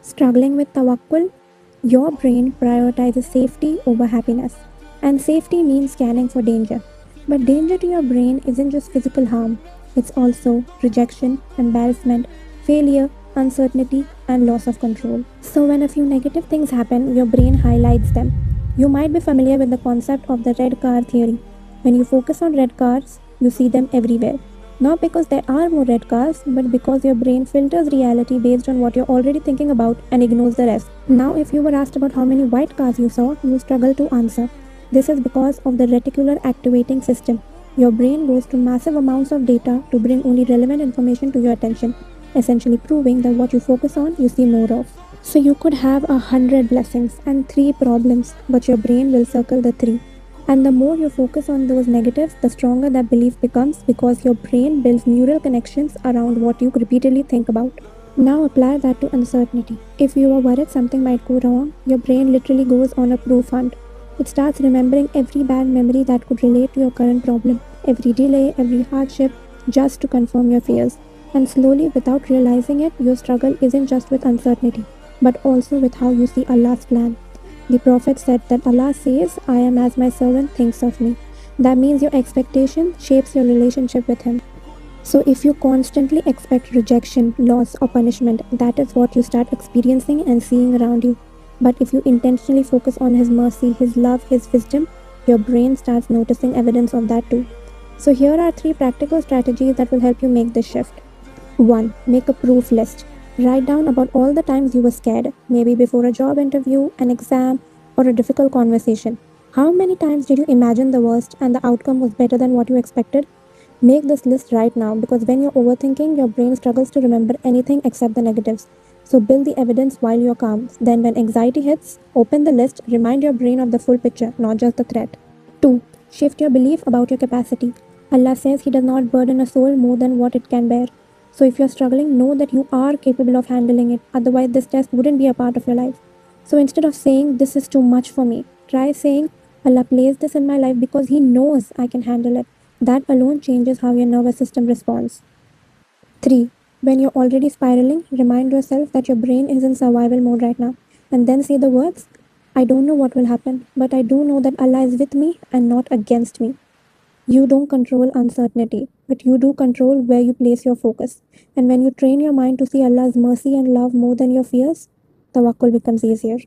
Struggling with tawakkul, your brain prioritizes safety over happiness. And safety means scanning for danger. But danger to your brain isn't just physical harm, it's also rejection, embarrassment, failure, uncertainty, and loss of control. So, when a few negative things happen, your brain highlights them. You might be familiar with the concept of the red car theory. When you focus on red cars, you see them everywhere. Not because there are more red cars, but because your brain filters reality based on what you're already thinking about and ignores the rest. Now, if you were asked about how many white cars you saw, you struggle to answer. This is because of the reticular activating system. Your brain goes to massive amounts of data to bring only relevant information to your attention, essentially proving that what you focus on, you see more of. So you could have 100 blessings and 3 problems, but your brain will circle the 3. And the more you focus on those negatives, the stronger that belief becomes because your brain builds neural connections around what you repeatedly think about. Now apply that to uncertainty. If you are worried something might go wrong, your brain literally goes on a proof hunt. It starts remembering every bad memory that could relate to your current problem, every delay, every hardship, just to confirm your fears. And slowly, without realizing it, your struggle isn't just with uncertainty, but also with how you see Allah's plan. The Prophet said that Allah says, I am as my servant thinks of me. That means your expectation shapes your relationship with Him. So if you constantly expect rejection, loss, or punishment, that is what you start experiencing and seeing around you. But if you intentionally focus on His mercy, His love, His wisdom, your brain starts noticing evidence of that too. So here are 3 practical strategies that will help you make this shift. 1. Make a proof list. Write down about all the times you were scared, maybe before a job interview, an exam, or a difficult conversation. How many times did you imagine the worst and the outcome was better than what you expected? Make this list right now because when you're overthinking, your brain struggles to remember anything except the negatives. So build the evidence while you're calm. Then, when anxiety hits, open the list, remind your brain of the full picture, not just the threat. 2. Shift your belief about your capacity. Allah says He does not burden a soul more than what it can bear. So if you're struggling, know that you are capable of handling it. Otherwise, this test wouldn't be a part of your life. So instead of saying, this is too much for me, try saying, Allah placed this in my life because He knows I can handle it. That alone changes how your nervous system responds. 3. When you're already spiraling, remind yourself that your brain is in survival mode right now. And then say the words, I don't know what will happen, but I do know that Allah is with me and not against me. You don't control uncertainty, but you do control where you place your focus. And when you train your mind to see Allah's mercy and love more than your fears, tawakkul becomes easier.